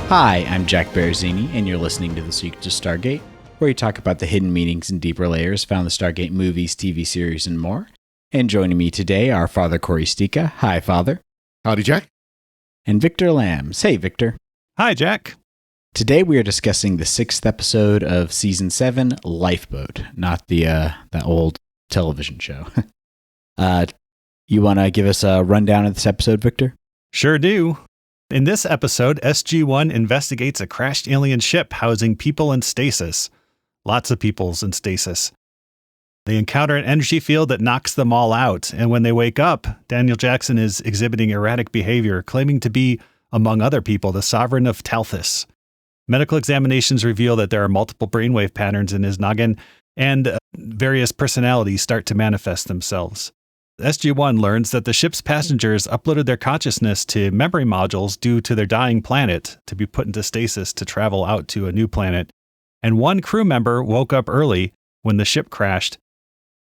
Hi, I'm Jack Baruzzini, and you're listening to The Secrets of Stargate, where we talk about the hidden meanings and deeper layers found in the Stargate movies, TV series, and more. And joining me today are Father Cory Sticha. Hi, Father. Howdy, Jack. And Victor Lambs. Hey, Victor. Hi, Jack. Today we are discussing the 6th episode of Season 7, Lifeboat, not the that old television show. You want to give us a rundown of this episode, Victor? Sure do. In this episode, SG1 investigates a crashed alien ship housing people in stasis. Lots of people's in stasis. They encounter an energy field that knocks them all out, and when they wake up, Daniel Jackson is exhibiting erratic behavior, claiming to be, among other people, the sovereign of Talthis. Medical examinations reveal that there are multiple brainwave patterns in his noggin, and various personalities start to manifest themselves. SG1 learns that the ship's passengers uploaded their consciousness to memory modules due to their dying planet to be put into stasis to travel out to a new planet. And one crew member woke up early when the ship crashed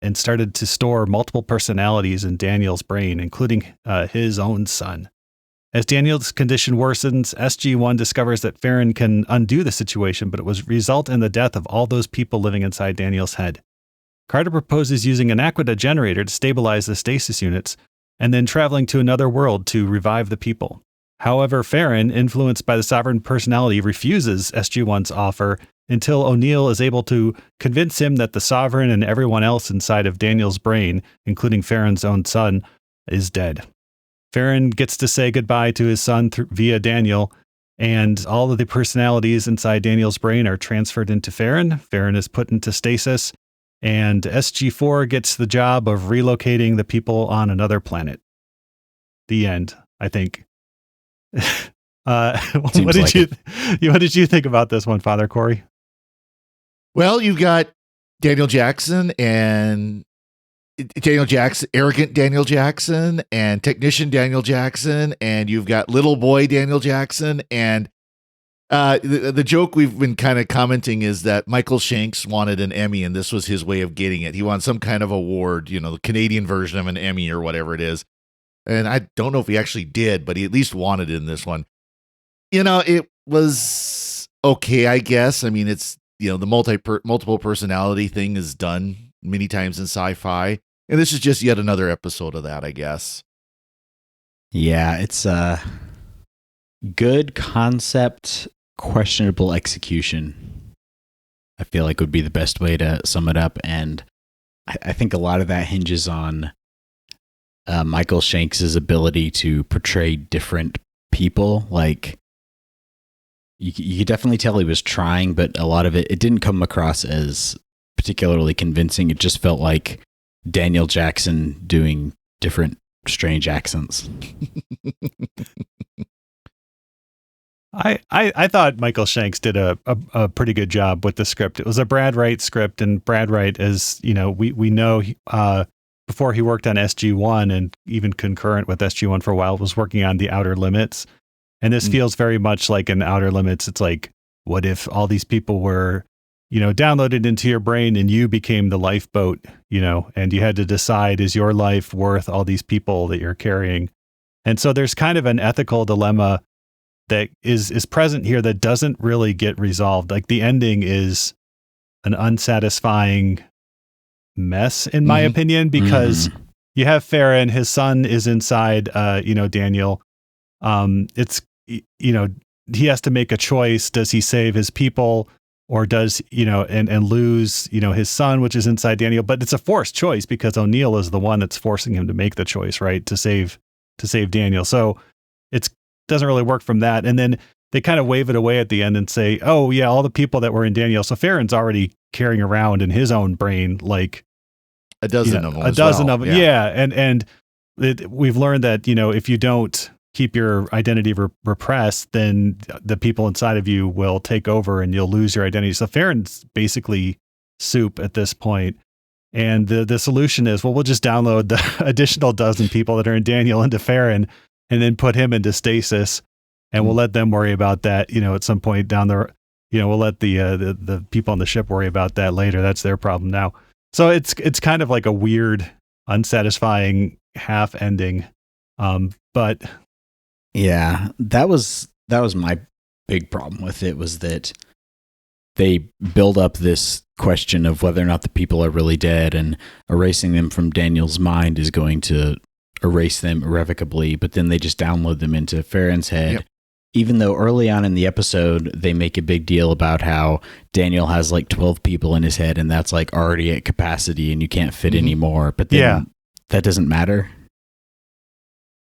and started to store multiple personalities in Daniel's brain, including his own son. As Daniel's condition worsens, SG1 discovers that Farron can undo the situation, but it would result in the death of all those people living inside Daniel's head. Carter proposes using an aqueduct generator to stabilize the stasis units, and then traveling to another world to revive the people. However, Farron, influenced by the sovereign personality, refuses SG1's offer until O'Neill is able to convince him that the sovereign and everyone else inside of Daniel's brain, including Farron's own son, is dead. Farron gets to say goodbye to his son via Daniel, and all of the personalities inside Daniel's brain are transferred into Farron. Farron is put into stasis, and SG4 gets the job of relocating the people on another planet. The end, I think. What did you think about this one, Father Cory? Well, you've got Daniel Jackson, arrogant Daniel Jackson, and technician Daniel Jackson, and you've got little boy Daniel Jackson, and the joke we've been kind of commenting is that Michael Shanks wanted an Emmy, and this was his way of getting it. He wanted some kind of award, the Canadian version of an Emmy or whatever it is. And I don't know if he actually did, but he at least wanted it in this one. It was okay, I guess. I mean, it's, the multiple personality thing is done many times in sci-fi. And this is just yet another episode of that, I guess. Yeah, it's a good concept, questionable execution, I feel like would be the best way to sum it up. And I think a lot of that hinges on Michael Shanks' ability to portray different people. Like, you could definitely tell he was trying, but a lot of it didn't come across as particularly convincing. It just felt like Daniel Jackson doing different strange accents. I thought Michael Shanks did a pretty good job with the script. It was a Brad Wright script, and Brad Wright, as we know, before he worked on SG1 and even concurrent with SG1 for a while, was working on The Outer Limits. And this feels very much like an Outer Limits. It's like, what if all these people were, downloaded into your brain and you became the lifeboat, and you had to decide, is your life worth all these people that you're carrying? And so there's kind of an ethical dilemma that is present here that doesn't really get resolved. Like, the ending is an unsatisfying mess, in my opinion, because you have Farron, his son is inside, Daniel. He has to make a choice. Does he save his people, or does, and lose, his son, which is inside Daniel? But it's a forced choice because O'Neill is the one that's forcing him to make the choice, right? To save Daniel. So it doesn't really work from that. And then they kind of wave it away at the end and say, oh yeah, all the people that were in Daniel. So Farron's already carrying around in his own brain, like a dozen of them. Of them. Yeah. And we've learned that, if you don't keep your identity repressed, then the people inside of you will take over and you'll lose your identity. So Farron's basically soup at this point. And the solution is, we'll just download the additional dozen people that are in Daniel into Farron and then put him into stasis. And we'll let them worry about that, at some point down the, we'll let the people on the ship worry about that later. That's their problem now. So it's kind of like a weird, unsatisfying half ending. But yeah, that was my big problem with it was that they build up this question of whether or not the people are really dead, and erasing them from Daniel's mind is going to erase them irrevocably, but then they just download them into Farron's head. Yep. Even though early on in the episode, they make a big deal about how Daniel has like 12 people in his head and that's like already at capacity and you can't fit any more. But then that doesn't matter.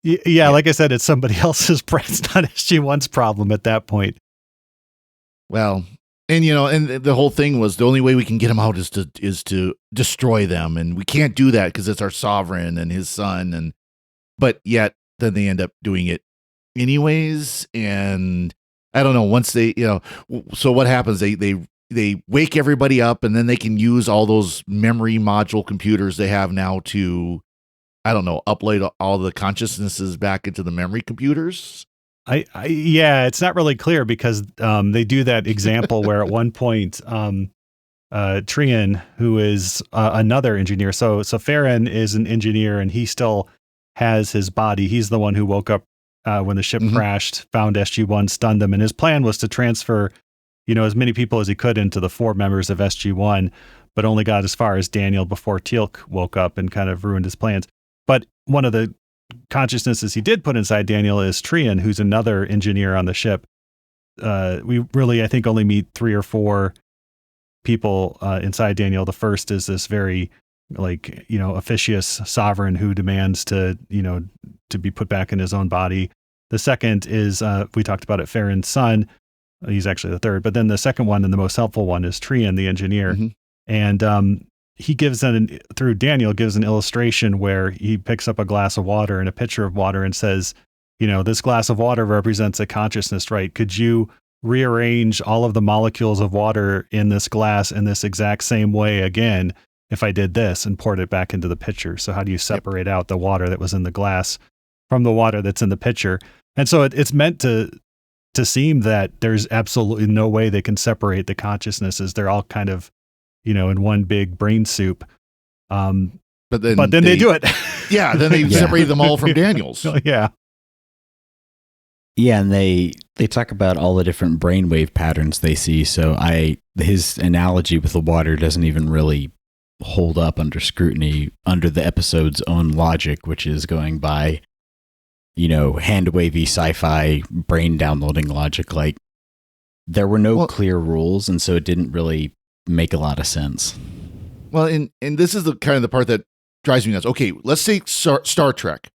Yeah, like I said, it's somebody else's it's not SG1's problem at that point. Well, and and the whole thing was the only way we can get him out is to destroy them, and we can't do that because it's our sovereign and his son, but yet then they end up doing it anyways. And I don't know, once they so what happens, they wake everybody up, and then they can use all those memory module computers they have now to, I don't know, upload all the consciousnesses back into the memory computers. Yeah, it's not really clear because they do that example where at one point Trian, who is another engineer, so Farron is an engineer and he still has his body. He's the one who woke up when the ship crashed, found SG1, stunned them, and his plan was to transfer as many people as he could into the 4 members of SG1, but only got as far as Daniel before Teal'c woke up and kind of ruined his plans. But one of the consciousnesses he did put inside Daniel is Trian, who's another engineer on the ship. We really, I think, only meet 3 or 4 people inside Daniel. The first is this very officious sovereign who demands to be put back in his own body. The second is, we talked about it, Farron's son. He's actually the third, but then the second one and the most helpful one is Trian, the engineer. And he through Daniel gives an illustration where he picks up a glass of water and a pitcher of water and says, this glass of water represents a consciousness, right? Could you rearrange all of the molecules of water in this glass in this exact same way again if I did this and poured it back into the pitcher? So how do you separate out the water that was in the glass from the water that's in the pitcher? And so it's meant to seem that there's absolutely no way they can separate the consciousnesses. They're all kind of in one big brain soup. But then they do it. Yeah, then they separate them all from Daniel's. Yeah. Yeah, and they talk about all the different brainwave patterns they see. So his analogy with the water doesn't even really hold up under scrutiny under the episode's own logic, which is going by, hand-wavy sci-fi brain downloading logic. Like, there were no clear rules, and so it didn't really make a lot of sense. Well, and this is the kind of the part that drives me nuts. Okay, let's say Star Trek,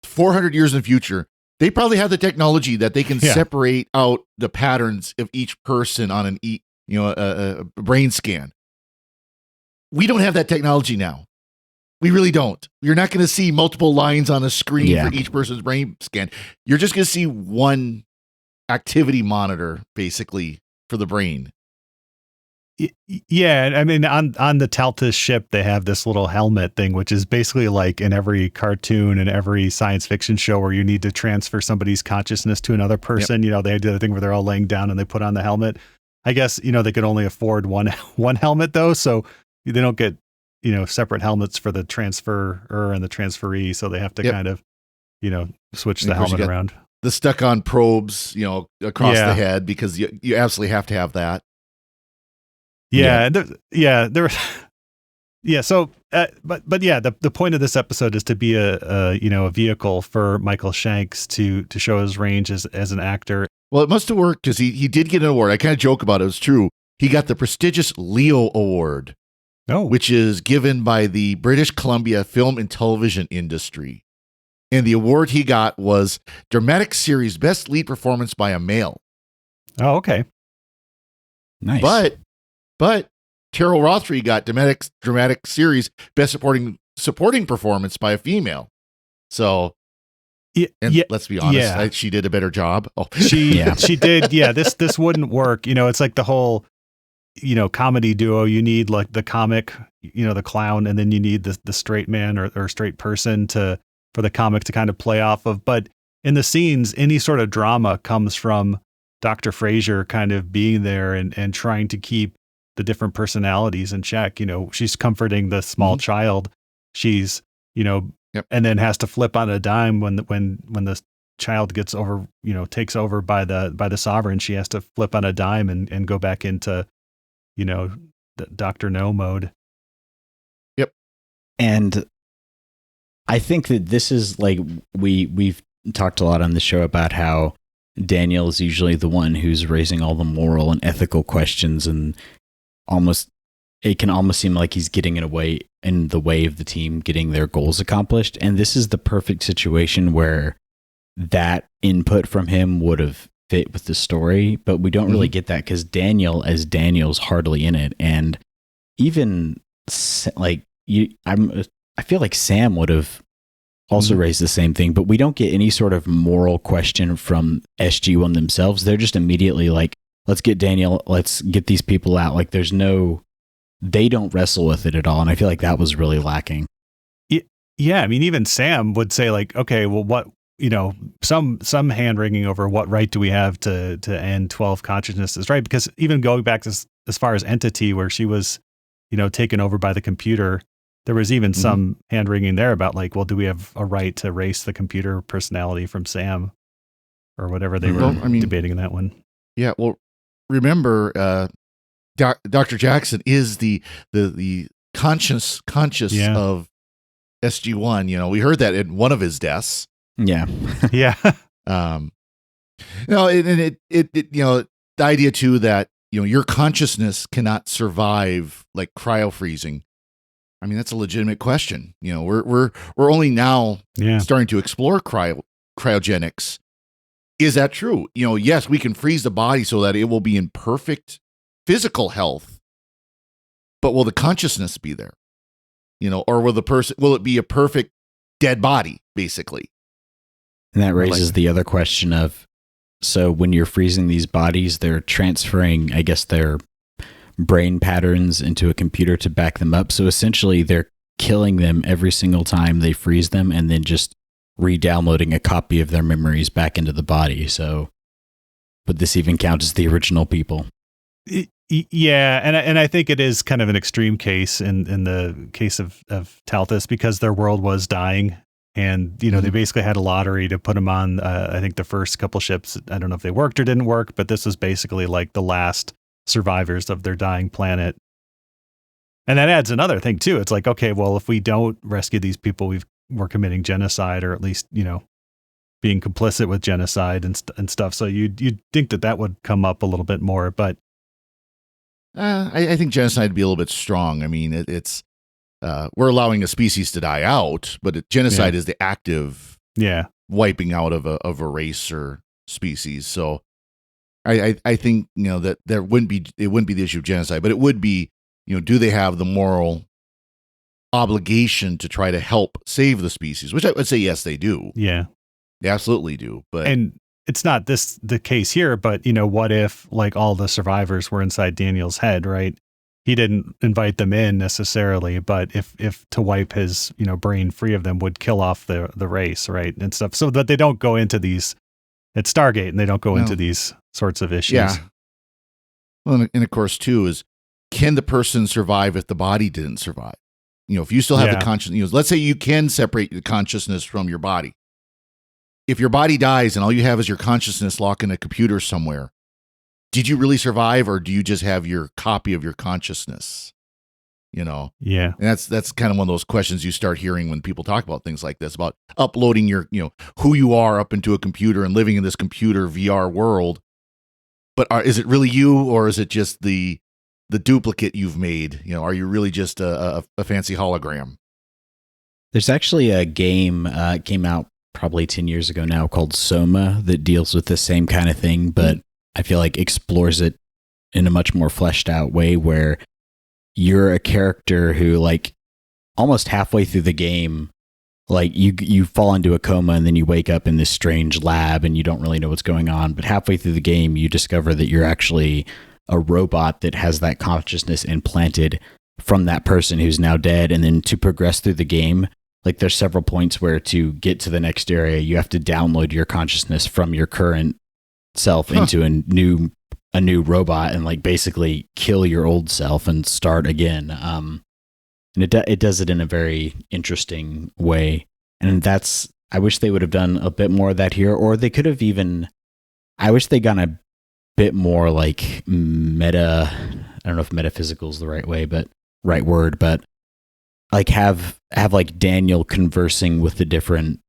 400 years in the future, they probably have the technology that they can separate out the patterns of each person on a brain scan. We don't have that technology now. We really don't. You're not going to see multiple lines on a screen for each person's brain scan. You're just going to see one activity monitor, basically, for the brain. Yeah, I mean, on the Taltis ship, they have this little helmet thing, which is basically like in every cartoon and every science fiction show where you need to transfer somebody's consciousness to another person. They do the thing where they're all laying down and they put on the helmet. I guess, they could only afford one helmet, though, so they don't get separate helmets for the transferer and the transferee, so they have to kind of switch the helmet around. The stuck-on probes across the head, because you absolutely have to have that. So the point of this episode is to be a vehicle for Michael Shanks to show his range as an actor. Well, it must have worked because he did get an award. I kind of joke about it. It's true. He got the prestigious Leo Award. Which is given by the British Columbia Film and Television Industry. And the award he got was Dramatic Series Best Lead Performance by a Male. Oh, okay. Nice. But Terrell Rothery got Dramatic Series Best Supporting Performance by a Female. So, let's be honest, she did a better job. Oh. She did. Yeah, this wouldn't work. It's like the whole comedy duo. You need like the comic, the clown, and then you need the straight man or straight person for the comic to kind of play off of. But in the scenes, any sort of drama comes from Dr. Frasier kind of being there and trying to keep the different personalities in check. She's comforting the small child. She's, and then has to flip on a dime when the child gets over, takes over by the Sovereign, she has to flip on a dime and go back into, the Dr. No mode. Yep. And I think that this is like, we've talked a lot on the show about how Daniel is usually the one who's raising all the moral and ethical questions, and it can almost seem like he's getting in the way of the team getting their goals accomplished. And this is the perfect situation where that input from him would have fit with the story, but we don't really get that because Daniel's hardly in it. And even like I feel like Sam would have also raised the same thing, but we don't get any sort of moral question from SG1 themselves. They're just immediately like, let's get Daniel, let's get these people out. Like they don't wrestle with it at all. And I feel like that was really lacking. Yeah. I mean, even Sam would say like, okay, well, what, some hand wringing over what right do we have to end 12 consciousnesses, right? Because even going back to as far as Entity, where she was, taken over by the computer, there was even some hand wringing there about like, well, do we have a right to erase the computer personality from Sam or whatever they were debating in that one? Yeah. Well, remember, Dr. Jackson is the conscious of SG1. We heard that in one of his deaths. Yeah. Yeah. And the idea too that, your consciousness cannot survive like cryo freezing. I mean, that's a legitimate question. We're only now starting to explore cryogenics. Is that true? Yes, we can freeze the body so that it will be in perfect physical health, but will the consciousness be there? Or will it be a perfect dead body, basically? And that raises the other question of, so when you're freezing these bodies, they're transferring, I guess, their brain patterns into a computer to back them up. So essentially they're killing them every single time they freeze them and then just re-downloading a copy of their memories back into the body. So would this even count as the original people? Yeah, and I think it is kind of an extreme case in the case of Talthus, because their world was dying. And, they basically had a lottery to put them on, I think the first couple ships. I don't know if they worked or didn't work, but this was basically like the last survivors of their dying planet. And that adds another thing too. It's like, okay, well, if we don't rescue these people, we're committing genocide, or at least, being complicit with genocide and stuff. So you'd think that would come up a little bit more, but I think genocide would be a little bit strong. I mean, it's we're allowing a species to die out, but genocide is the active wiping out of a race or species. So I think that it wouldn't be the issue of genocide, but it would be, do they have the moral obligation to try to help save the species? Which I would say yes, they do. Yeah, they absolutely do. But it's not the case here, but what if like all the survivors were inside Daniel's head, right? He didn't invite them in necessarily, but if to wipe his, brain free of them would kill off the race, right? And stuff. So that they don't go into these, it's Stargate, and they don't go into these sorts of issues. Yeah. Well, and of course too is, can the person survive if the body didn't survive? If you still have the consciousness, let's say you can separate the consciousness from your body. If your body dies and all you have is your consciousness locked in a computer somewhere, did you really survive, or do you just have your copy of your consciousness? Yeah. And that's kind of one of those questions you start hearing when people talk about things like this, about uploading your, who you are up into a computer and living in this computer VR world. But is it really you, or is it just the duplicate you've made? Are you really just a fancy hologram? There's actually a game came out probably 10 years ago now called Soma that deals with the same kind of thing, but I feel like explores it in a much more fleshed out way, where you're a character who, like, almost halfway through the game, like you fall into a coma and then you wake up in this strange lab and you don't really know what's going on. But halfway through the game, you discover that you're actually a robot that has that consciousness implanted from that person who's now dead. And then to progress through the game, like, there's several points where to get to the next area, you have to download your consciousness from your current self into a new robot and like basically kill your old self and start again. And it does it in a very interesting way. And that's I wish they would have done a bit more of that here, or they could have even. I wish they gone a bit more like meta. I don't know if metaphysical is the right word, but like have like Daniel conversing with the different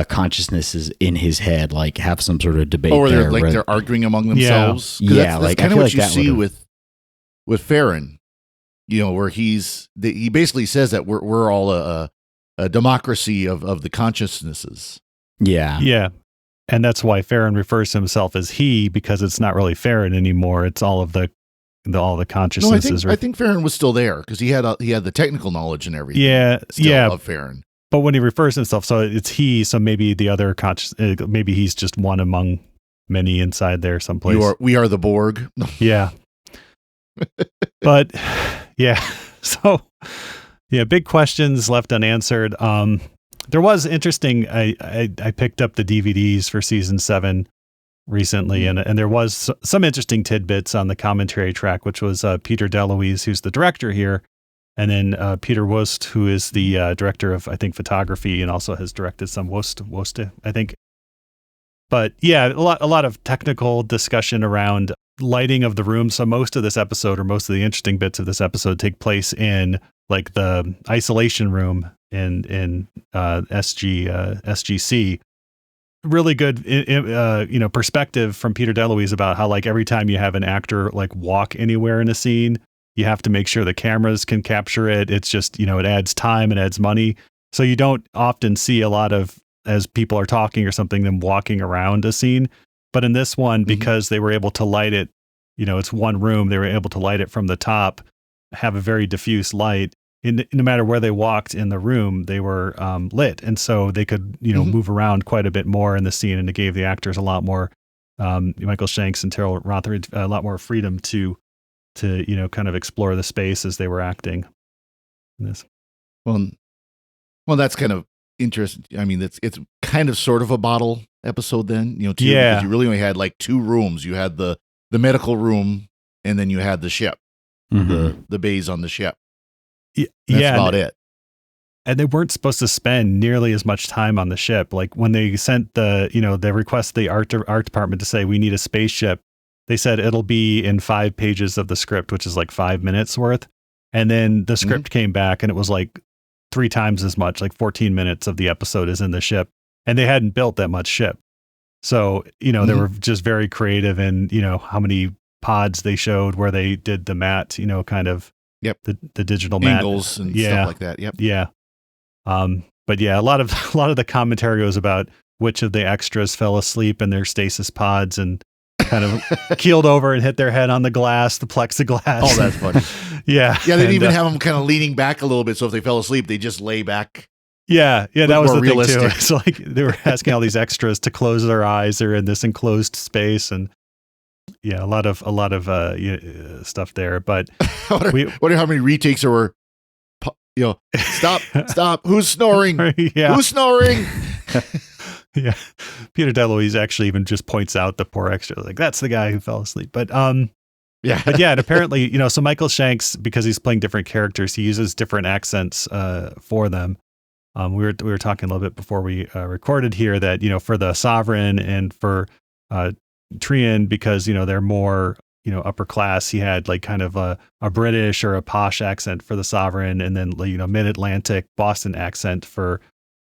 consciousnesses in his head, like have some sort of debate. Or they're arguing among themselves. Yeah, that's kind of what you see with Farron. Where he basically says that we're all a democracy of the consciousnesses. Yeah. Yeah. And that's why Farron refers to himself as he, because it's not really Farron anymore. It's all of the consciousnesses. No, I think Farron was still there because he had the technical knowledge and everything. Yeah. Of Farron. But when he refers to himself, so it's he, so maybe the other maybe he's just one among many inside there someplace. We are the Borg. Yeah. But yeah. So yeah, big questions left unanswered. There was interesting. I picked up the DVDs for season 7 recently, and there was some interesting tidbits on the commentary track, which was Peter DeLuise, who's the director here, and then Peter Wost, who is the director of, I think, photography, and also has directed some Wost, I think. But yeah, a lot of technical discussion around lighting of the room. So most of this episode, or most of the interesting bits of this episode, take place in like the isolation room in SGC. Really good, perspective from Peter DeLuise about how like every time you have an actor like walk anywhere in a scene, you have to make sure the cameras can capture it. It's just, it adds time, it adds money. So you don't often see a lot of, as people are talking or something, them walking around a scene. But in this one, because they were able to light it, it's one room, they were able to light it from the top, have a very diffuse light. No matter where they walked in the room, they were lit. And so they could, move around quite a bit more in the scene. And it gave the actors a lot more, Michael Shanks and Terrell Rotheridge, a lot more freedom to kind of explore the space as they were acting in this. Well, that's kind of interesting. I mean, it's kind of sort of a bottle episode then, too, because you really only had like 2 rooms. You had the medical room, and then you had the ship, the bays on the ship. That's about it. And they weren't supposed to spend nearly as much time on the ship. Like when they sent they requested the art department to say, we need a spaceship. They said it'll be in 5 pages of the script, which is like 5 minutes worth. And then the script came back and it was like 3 times as much, like 14 minutes of the episode is in the ship. And they hadn't built that much ship. So, they were just very creative in, how many pods they showed where they did the matte, kind of. Yep. The digital angles and stuff like that. Yep. Yeah. But yeah, a lot of the commentary goes about which of the extras fell asleep in their stasis pods and kind of keeled over and hit their head on the plexiglass. Oh, that's funny. Yeah. Yeah. They'd even have them kind of leaning back a little bit. So if they fell asleep, they just lay back. Yeah. Yeah. That was the realistic thing too. It's like they were asking all these extras to close their eyes. They're in this enclosed space, and yeah, a lot of stuff there. But wonder how many retakes there were. Stop! Who's snoring? Yeah. Who's snoring? Yeah, Peter DeLuise actually even just points out the poor extra, like that's the guy who fell asleep. But yeah, and apparently, so Michael Shanks, because he's playing different characters, he uses different accents for them. We were talking a little bit before we recorded here that for the Sovereign and for Trian, because they're more upper class, he had like kind of a British or a posh accent for the Sovereign, and then mid-Atlantic Boston accent for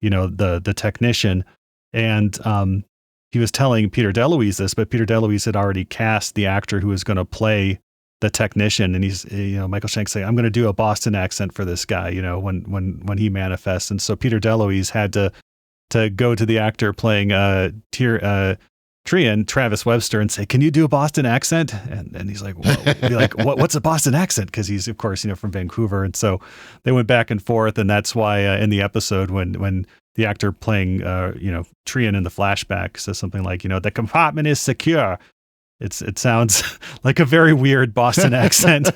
the technician. And he was telling Peter DeLuise this, but Peter DeLuise had already cast the actor who was going to play the technician, and he's Michael Shanks saying, I'm going to do a Boston accent for this guy when he manifests. And so Peter DeLuise had to go to the actor playing Trian, Travis Webster, and say, can you do a Boston accent? And he's like, what's a Boston accent? Because he's, of course, from Vancouver. And so they went back and forth. And that's why in the episode, when the actor playing, Trian in the flashback says something like, the compartment is secure. It sounds like a very weird Boston accent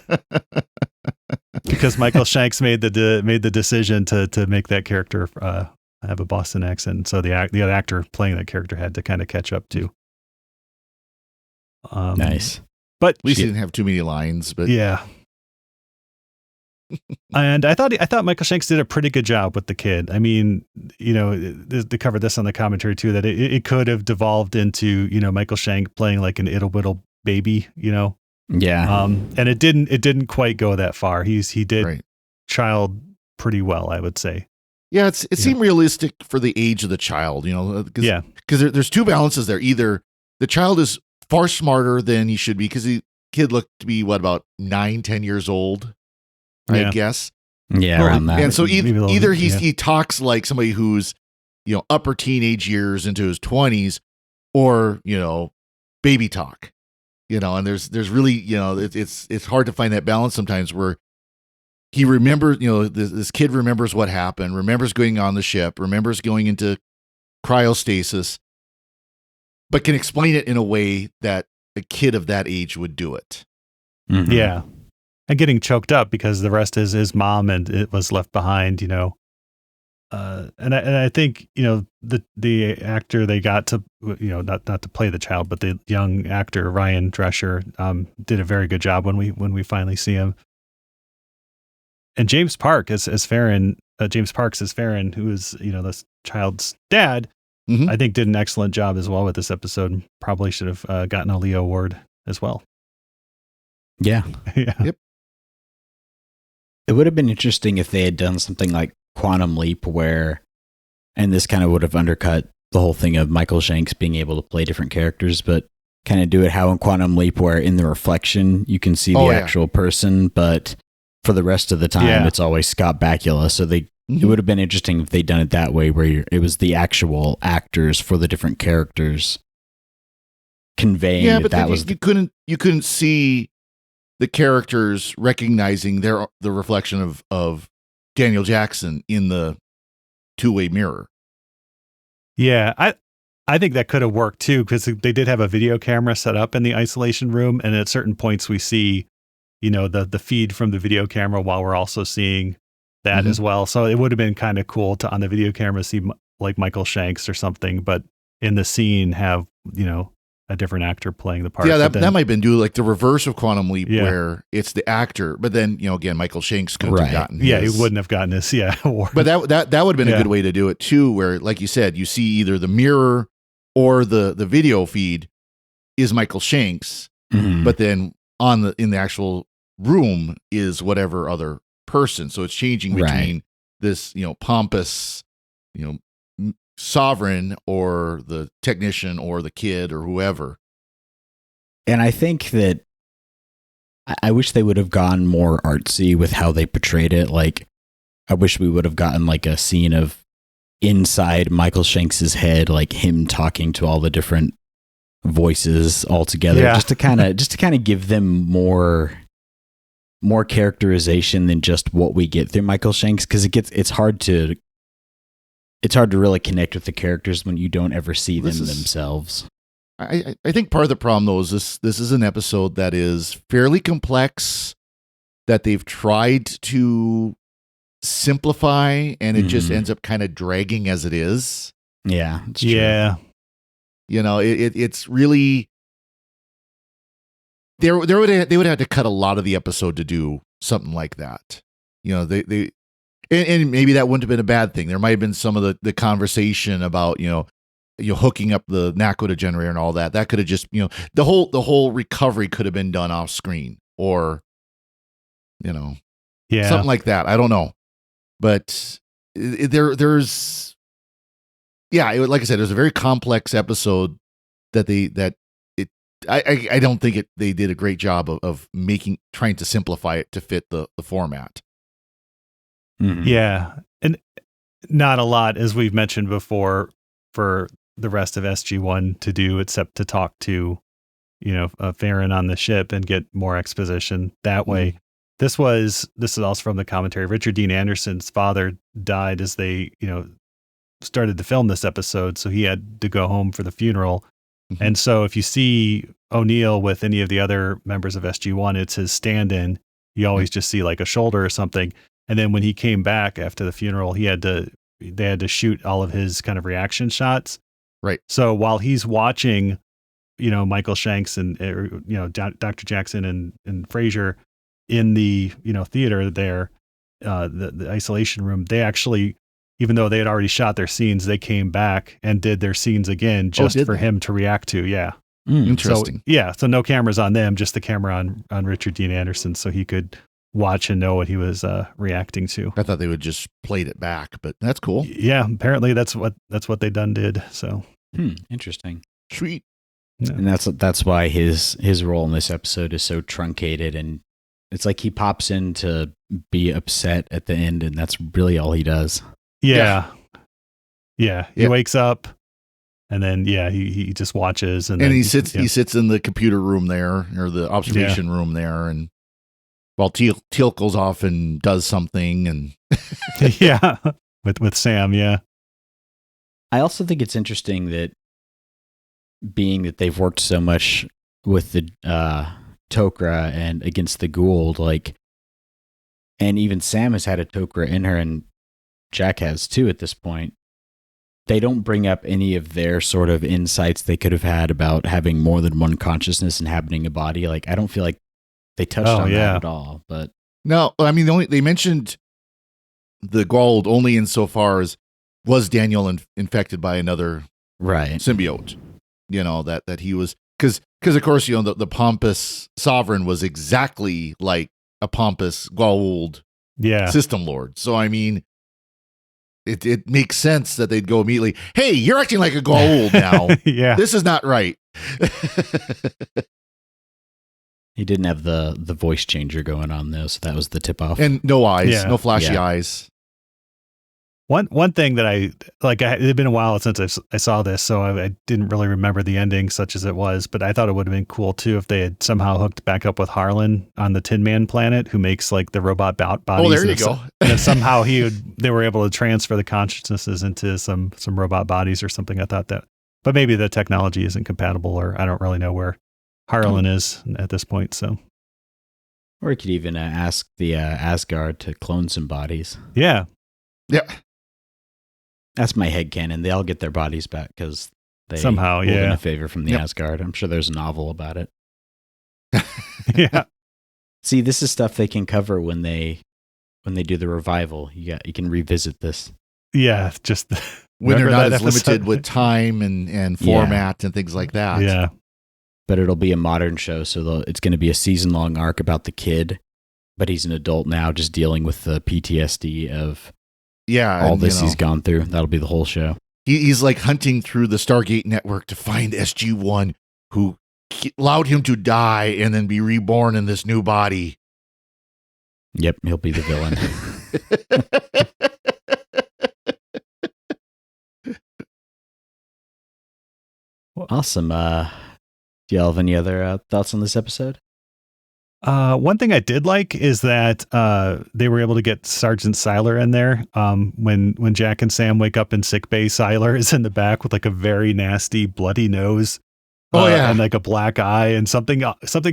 because Michael Shanks made the decision to make that character have a Boston accent. So the other actor playing that character had to kind of catch up too. Nice. But at least he didn't have too many lines, but yeah. And I thought Michael Shanks did a pretty good job with the kid. I mean, they covered this on the commentary too, that it could have devolved into, Michael Shanks playing like an ittle bittle baby, Yeah. and it didn't quite go that far. He did Right. child pretty well, I would say. Yeah, it seemed realistic for the age of the child, because there's two balances there. Either the child is far smarter than he should be, because the kid looked to be, about 9-10 years old, I guess. Yeah, around that. And so either he talks like somebody who's, upper teenage years into his 20s, or, baby talk, and there's really, it's hard to find that balance sometimes where he remembers, this kid remembers what happened, remembers going on the ship, remembers going into cryostasis, but can explain it in a way that a kid of that age would do it. Mm-hmm. Yeah. And getting choked up because the rest is his mom and it was left behind, And I think, the actor they got to, not to play the child, but the young actor, Ryan Drescher, did a very good job when we finally see him. And James Parks as Farron, who is, this child's dad, I think did an excellent job as well with this episode. Probably should have gotten a Leo Award as well. Yeah. Yeah. Yep. It would have been interesting if they had done something like Quantum Leap and this kind of would have undercut the whole thing of Michael Shanks being able to play different characters, but kind of do it how in Quantum Leap where in the reflection you can see the actual person, but for the rest of the time it's always Scott Bakula. So it would have been interesting if they'd done it that way where it was the actual actors for the different characters conveying that was you couldn't see the characters recognizing the reflection of Daniel Jackson in the two-way mirror. Yeah, I think that could have worked too, because they did have a video camera set up in the isolation room, and at certain points we see, the feed from the video camera while we're also seeing that as well. So it would have been kind of cool to on the video camera see like Michael Shanks or something, but in the scene have a different actor playing the part. Yeah, that might have been like the reverse of Quantum Leap, where it's the actor, but then again Michael Shanks couldn't have gotten his. Yeah, he wouldn't have gotten his award. But that would have been a good way to do it too, where like you said, you see either the mirror or the video feed is Michael Shanks, but then in the actual room is whatever other person. So it's changing between this pompous sovereign or the technician or the kid or whoever. And I think that I wish they would have gone more artsy with how they portrayed it. Like, I wish we would have gotten like a scene of inside Michael Shanks's head, like him talking to all the different voices all together, just to kind of give them more characterization than just what we get through Michael Shanks, because it's hard to really connect with the characters when you don't ever see them themselves. I think part of the problem though is this is an episode that is fairly complex, that they've tried to simplify, and it just ends up kind of dragging as it is. Yeah. It's true. Yeah. It's really they would have to cut a lot of the episode to do something like that. They and maybe that wouldn't have been a bad thing. There might have been some of the conversation about hooking up the Nakoda generator and all that. That could have just the whole recovery could have been done off screen, or something like that. I don't know, but there's like I said, there's a very complex episode I don't think they did a great job of trying to simplify it to fit the format. Mm-hmm. Yeah. And not a lot, as we've mentioned before, for the rest of SG1 to do, except to talk to, Farron on the ship and get more exposition that way. This is also from the commentary. Richard Dean Anderson's father died as they, started to film this episode. So he had to go home for the funeral. Mm-hmm. And so if you see O'Neill with any of the other members of SG1, it's his stand-in. You always just see like a shoulder or something. And then when he came back after the funeral, they had to shoot all of his kind of reaction shots. Right. So while he's watching, Michael Shanks and, Dr. Jackson and Frasier in the, theater there, the isolation room, they actually, even though they had already shot their scenes, they came back and did their scenes again just for him to react to. Yeah. Interesting. So no cameras on them, just the camera on Richard Dean Anderson, so he could watch and know what he was reacting to. I thought they would just played it back, but that's cool. Yeah, apparently that's what they done did. So Interesting. Sweet. Yeah. And that's why his role in this episode is so truncated, and it's like he pops in to be upset at the end, and that's really all he does. Yeah. He wakes up. And then, he just watches, and then he sits. He sits in the computer room there, or the observation room there, and while Teal goes off and does something, and with Sam. Yeah, I also think it's interesting that, being that they've worked so much with the Tok'ra and against the Goa'uld, like, and even Sam has had a Tok'ra in her, and Jack has too at this point. They don't bring up any of their sort of insights they could have had about having more than one consciousness and inhabiting a body. Like, I don't feel like they touched on that at all. But no, I mean, they mentioned the Goa'uld only insofar as was Daniel infected by another symbiote. You know, that he was, because of course, you know, the pompous sovereign was exactly like a pompous Goa'uld system lord. So I mean, it makes sense that they'd go immediately, hey, you're acting like a Goa'uld now. This is not right. He didn't have the voice changer going on, though, so that was the tip-off. And no eyes, no flashy eyes. One thing that it had been a while since I saw this, so I didn't really remember the ending such as it was, but I thought it would have been cool, too, if they had somehow hooked back up with Harlan on the Tin Man planet, who makes, like, the robot bodies. Oh, there you go. And somehow they were able to transfer the consciousnesses into some robot bodies or something. I thought that. But maybe the technology isn't compatible, or I don't really know where Harlan is at this point, so. Or you could even ask the Asgard to clone some bodies. Yeah. Yeah. That's my headcanon. They all get their bodies back because they somehow pulled in a favor from the Asgard. I'm sure there's a novel about it. Yeah. See, this is stuff they can cover when they do the revival. You can revisit this. Yeah, just when they're not as limited with time and format and things like that. Yeah. But it'll be a modern show, so it's going to be a season-long arc about the kid, but he's an adult now, just dealing with the PTSD of all this he's gone through. That'll be the whole show. He's like hunting through the Stargate network to find SG1, who allowed him to die and then be reborn in this new body. Yep, he'll be the villain. Awesome. Do you have any other thoughts on this episode? One thing I did like is that they were able to get Sergeant Syler in there. When Jack and Sam wake up in sickbay, Syler is in the back with like a very nasty, bloody nose. And like a black eye, and something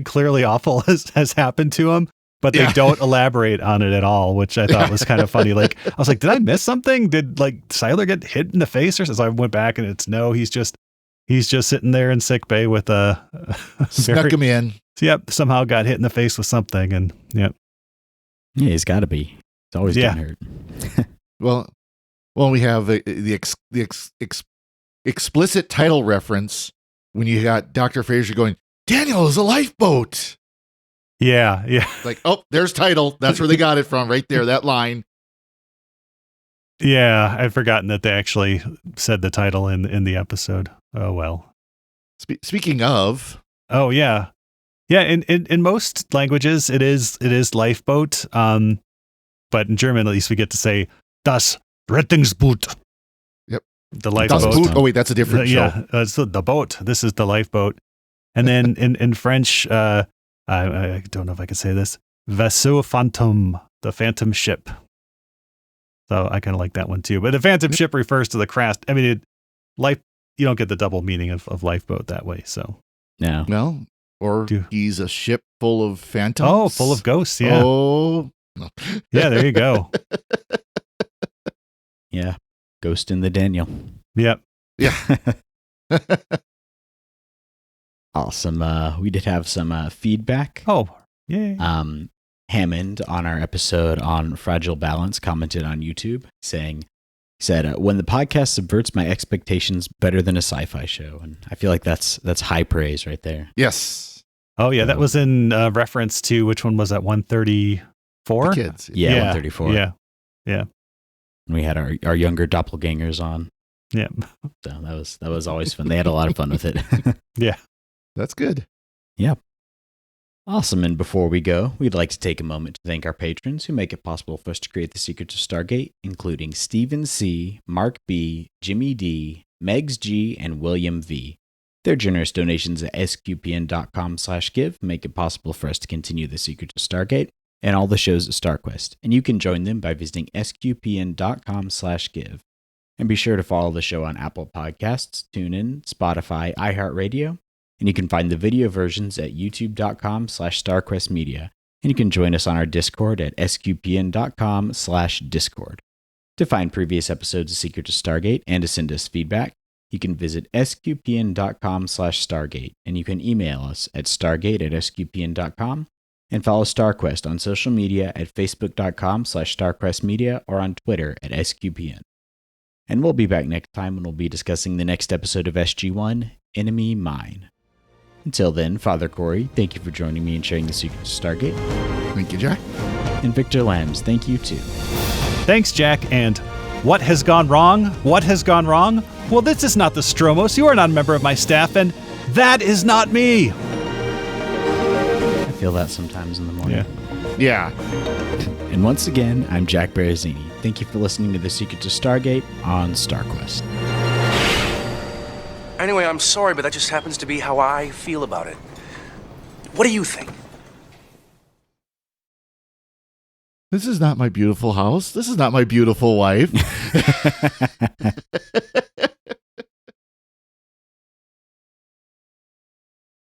clearly awful has happened to him, but they don't elaborate on it at all, which I thought was kind of funny. Like, I was like, did I miss something? Did like Syler get hit in the face or something? So I went back and it's no, he's just sitting there in sickbay with a snuck him in. Yep, somehow got hit in the face with something, and yeah, he's got to be. He's always getting hurt. well, we have the explicit title reference when you got Dr. Frasier going, Daniel is a lifeboat. Yeah. Like, oh, there's title. That's where they got it from, right there. That line. Yeah, I'd forgotten that they actually said the title in the episode. Oh well. Speaking of, oh yeah. Yeah, in most languages it is lifeboat. But in German at least we get to say das Rettungsboot. Yep. The lifeboat. Das Boot. Oh wait, that's a different show. Yeah, it's the boat. This is the lifeboat. And then in French, I don't know if I can say this. Vaisseau fantôme, the phantom ship. So I kind of like that one too. But the phantom ship refers to the craft. I mean, you don't get the double meaning of lifeboat that way. So no. Well, or he's a ship full of phantoms. Oh, full of ghosts. Yeah. Oh, no. Yeah. There you go. Yeah. Ghost in the Daniel. Yep. Yeah. Awesome. We did have some feedback. Oh, yeah. Hammond on our episode on Fragile Balance commented on YouTube said, when the podcast subverts my expectations better than a sci-fi show. And I feel like that's high praise right there. Yes. Oh, yeah. That was in reference to, which one was that, 134? The kids. Yeah, 134. Yeah. We had our younger doppelgangers on. Yeah. So that was always fun. They had a lot of fun with it. Yeah. That's good. Yep. Awesome. And before we go, we'd like to take a moment to thank our patrons who make it possible for us to create the Secrets of Stargate, including Stephen C., Mark B., Jimmy D., Megs G., and William V. Their generous donations at sqpn.com/give make it possible for us to continue the Secrets of Stargate and all the shows at StarQuest. And you can join them by visiting sqpn.com/give. And be sure to follow the show on Apple Podcasts, TuneIn, Spotify, iHeartRadio. And you can find the video versions at youtube.com/StarQuestMedia. And you can join us on our Discord at sqpn.com/Discord. To find previous episodes of Secret to Stargate and to send us feedback, you can visit sqpn.com/Stargate. And you can email us at stargate@sqpn.com. And follow StarQuest on social media at facebook.com/StarQuestMedia or on Twitter at SQPN. And we'll be back next time when we'll be discussing the next episode of SG1, Enemy Mine. Until then, Father Cory, thank you for joining me and sharing the Secrets of Stargate. Thank you, Jack. And Victor Lambs, thank you too. Thanks, Jack. And what has gone wrong? What has gone wrong? Well, this is not the Stromos. You are not a member of my staff, and that is not me. I feel that sometimes in the morning. Yeah. And once again, I'm Jack Baruzzini. Thank you for listening to the Secrets of Stargate on StarQuest. Anyway, I'm sorry, but that just happens to be how I feel about it. What do you think? This is not my beautiful house. This is not my beautiful wife.